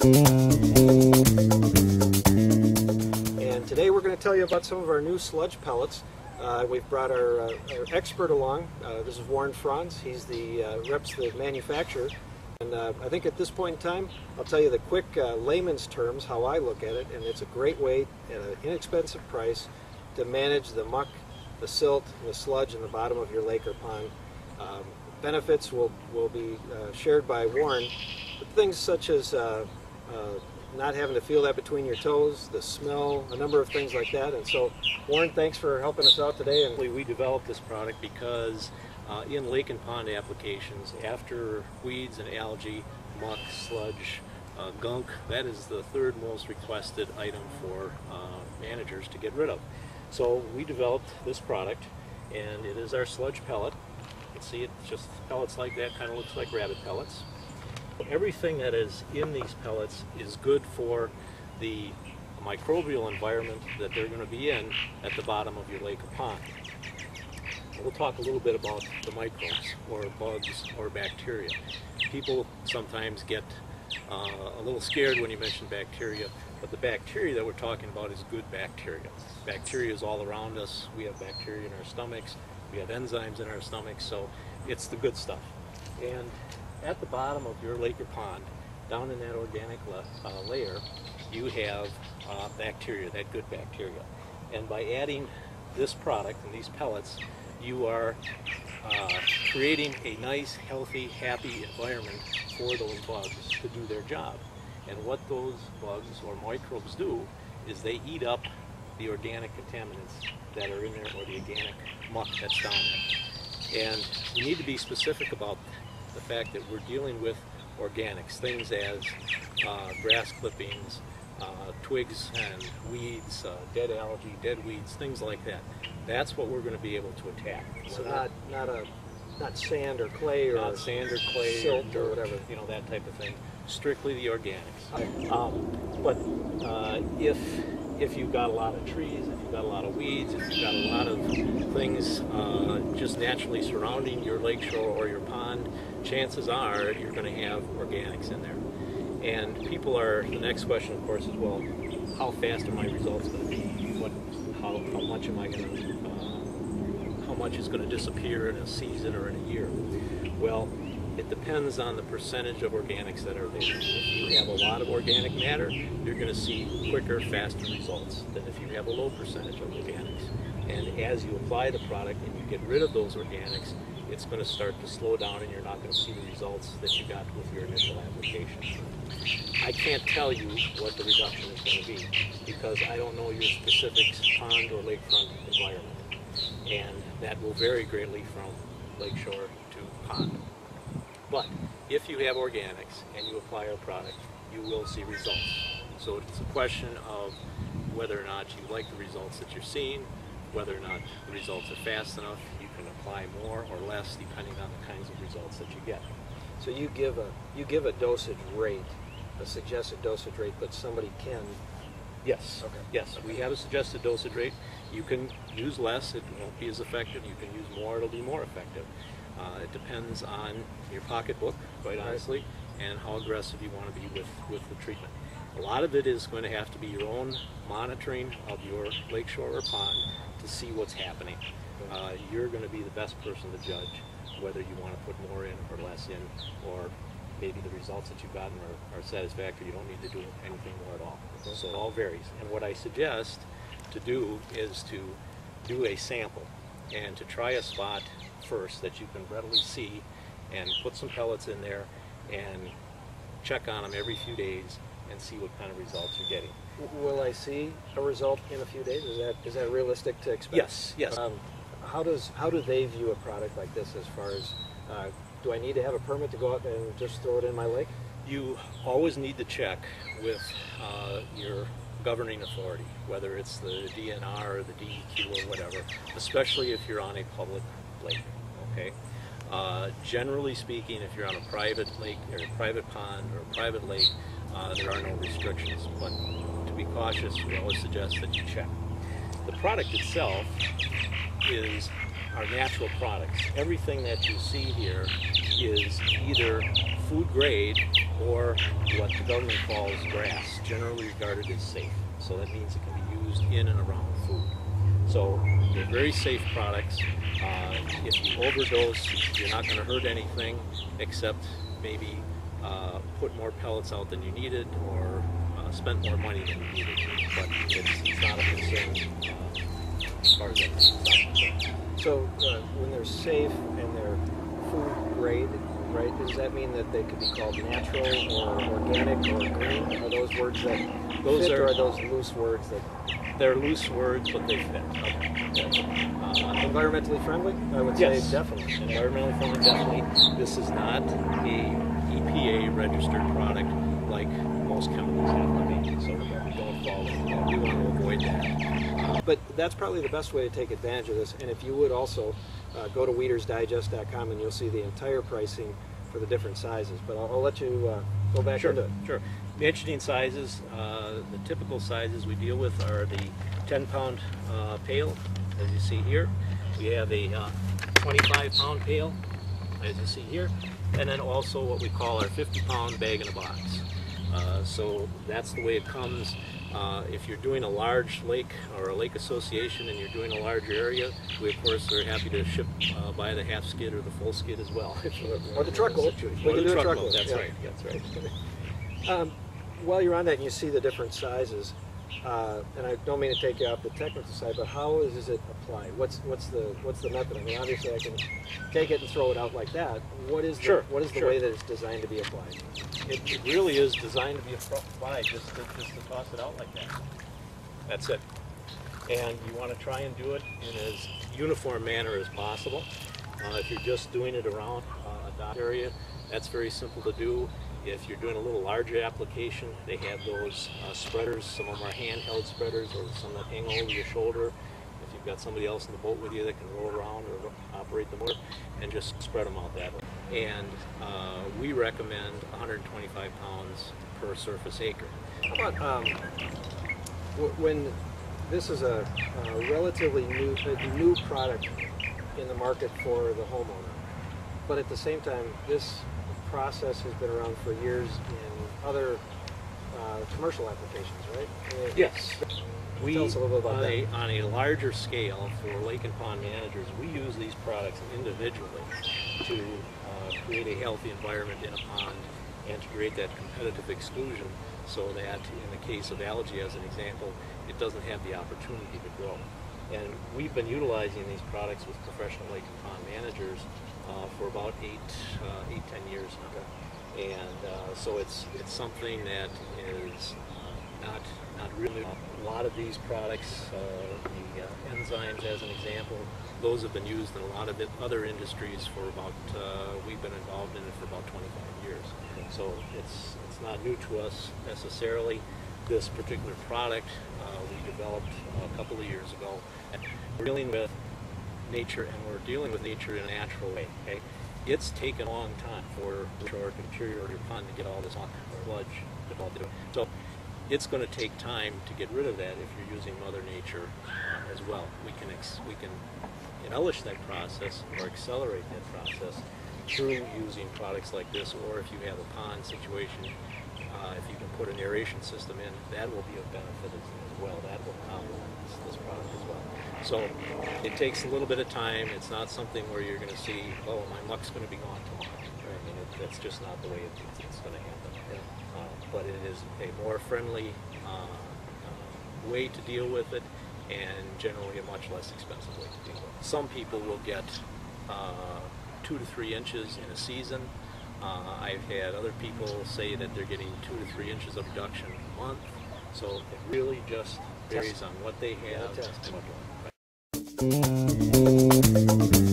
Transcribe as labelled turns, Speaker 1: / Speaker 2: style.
Speaker 1: And today we're going to tell you about some of our new sludge pellets. We've brought our expert along. This is Warren Franz. He's reps the manufacturer. And I think at this point in time, I'll tell you the quick layman's terms, how I look at it, and it's a great way at an inexpensive price to manage the muck, the silt, and the sludge in the bottom of your lake or pond. Benefits will be shared by Warren, but things such as not having to feel that between your toes, the smell, a number of things like that. And so, Warren, thanks for helping us out today. And
Speaker 2: we developed this product because in lake and pond applications, after weeds and algae, muck, sludge, gunk, that is the third most requested item for managers to get rid of. So we developed this product, and it is our sludge pellet. You can see it's just pellets like that, kind of looks like rabbit pellets. Everything that is in these pellets is good for the microbial environment that they're going to be in at the bottom of your lake or pond. We'll talk a little bit about the microbes or bugs or bacteria. People sometimes get a little scared when you mention bacteria, but the bacteria that we're talking about is good bacteria. Bacteria is all around us. We have bacteria in our stomachs. We have enzymes in our stomachs, so it's the good stuff. And at the bottom of your lake or pond, down in that organic layer, you have bacteria, that good bacteria. And by adding this product and these pellets, you are creating a nice, healthy, happy environment for those bugs to do their job. And what those bugs or microbes do is they eat up the organic contaminants that are in there, or the organic muck that's down there. And we need to be specific about the fact that we're dealing with organics, things as grass clippings, twigs and weeds, dead algae, dead weeds, things like that. That's what we're going to be able to attack.
Speaker 1: So not sand or clay, or
Speaker 2: not sand or clay,
Speaker 1: silt or whatever,
Speaker 2: you know, that type of thing. Strictly the organics. But if you've got a lot of trees, if you've got a lot of weeds, if you've got a lot of things just naturally surrounding your lakeshore or your pond, chances are you're going to have organics in there. And the next question, of course, is, well, how fast are my results going to be? How much am I going to, how much is going to disappear in a season or in a year? Well, it depends on the percentage of organics that are there. If you have a lot of organic matter, you're going to see quicker, faster results than if you have a low percentage of organics. And as you apply the product and you get rid of those organics, it's going to start to slow down, and you're not going to see the results that you got with your initial application. I can't tell you what the reduction is going to be because I don't know your specific pond or lakefront environment. And that will vary greatly from lakeshore to pond. But if you have organics and you apply our product, you will see results. So it's a question of whether or not you like the results that you're seeing, whether or not the results are fast enough. You can apply more or less depending on the kinds of results that you get.
Speaker 1: So you give a dosage rate, a suggested dosage rate, but somebody can.
Speaker 2: Yes.
Speaker 1: Okay.
Speaker 2: Yes. Okay. We have a suggested dosage rate. You can use less; it won't be as effective. You can use more; it'll be more effective. It depends on your pocketbook, quite honestly, and how aggressive you want to be with the treatment. A lot of it is going to have to be your own monitoring of your lakeshore or pond to see what's happening. You're going to be the best person to judge whether you want to put more in or less in, or maybe the results that you've gotten are satisfactory. You don't need to do anything more at all. So it all varies. And what I suggest to do is to do a sample and to try a spot first that you can readily see, and put some pellets in there and check on them every few days and see what kind of results you're getting.
Speaker 1: Will I see a result in a few days? Is that realistic to expect?
Speaker 2: Yes, yes.
Speaker 1: How do they view a product like this as far as, do I need to have a permit to go out and just throw it in my lake?
Speaker 2: You always need to check with your governing authority, whether it's the DNR or the DEQ or whatever, especially if you're on a public lake, okay? Generally speaking, if you're on a private lake or a private pond or a private lake, there are no restrictions, but to be cautious, we always suggest that you check. The product itself is are natural products. Everything that you see here is either food grade or what the government calls grass, generally regarded as safe. So that means it can be used in and around food. So they're very safe products. If you overdose, you're not going to hurt anything except maybe put more pellets out than you needed or spent more money than you needed. But it's not a concern as far as that's concerned.
Speaker 1: So when they're safe and they're food grade, right, does that mean that they could be called natural or organic or green? Are those words that fit, or are those loose words that...
Speaker 2: They're loose words, but they fit.
Speaker 1: Environmentally friendly? I would say definitely.
Speaker 2: Environmentally friendly, definitely. This is not a EPA registered product like most chemicals have to be, so we don't fall into that. We want to avoid that.
Speaker 1: But that's probably the best way to take advantage of this. And if you would also go to weedersdigest.com and you'll see the entire pricing for the different sizes. But I'll let you go back into it.
Speaker 2: Sure. The interesting sizes, the typical sizes we deal with are the 10-pound pail, as you see here. We have a 25-pound pail, as you see here, and then also what we call our 50-pound bag in a box. So that's the way it comes. If you're doing a large lake or a lake association and you're doing a larger area, we of course are happy to ship by the half skid or the full skid as well.
Speaker 1: Or the truckload.
Speaker 2: Or the truckload, that's right. That's right.
Speaker 1: While you're on that and you see the different sizes, and I don't mean to take you off the technical side, but how is it applied? What's the method? I mean, obviously I can take it and throw it out like that. What is the way that it's designed to be applied?
Speaker 2: It really is designed to be applied just to toss it out like that. That's it. And you want to try and do it in as uniform manner as possible. If you're just doing it around a dot area, that's very simple to do. If you're doing a little larger application, they have those spreaders. Some of them are handheld spreaders or some that hang over your shoulder. If you've got somebody else in the boat with you that can roll around or operate the motor, and just spread them out that way. And we recommend 125 pounds per surface acre.
Speaker 1: How about when this is a relatively new product in the market for the homeowner, but at the same time, this process has been around for years in other commercial applications, right?
Speaker 2: Yes.
Speaker 1: Tell us a little bit about that.
Speaker 2: On a larger scale, for lake and pond managers, we use these products individually to create a healthy environment in a pond and to create that competitive exclusion so that in the case of algae, as an example, it doesn't have the opportunity to grow. And we've been utilizing these products with professional lake and pond managers for about 10 years now. And so it's something that is not really. A lot of these products, the enzymes as an example, those have been used in a lot of other industries for about, we've been involved in it for about 25 years. So it's not new to us necessarily. This particular product we developed a couple of years ago. And we're dealing with nature, and we're dealing with nature in a natural way. Okay? It's taken a long time for the shore interior of your pond to get all this muck or sludge developed. So it's going to take time to get rid of that if you're using Mother Nature as well. We can embellish that process or accelerate that process through using products like this, or if you have a pond situation, if you can put an aeration system in, that will be of benefit as well. That will complement this product as well. So it takes a little bit of time. It's not something where you're going to see, oh, my muck's going to be gone tomorrow. Right? I mean, that's just not the way it's going to happen. Yeah. But it is a more friendly way to deal with it, and generally a much less expensive way to deal with it. Some people will get 2 to 3 inches in a season. I've had other people say that they're getting 2 to 3 inches of reduction a month. So it really just varies on what they have and what they want.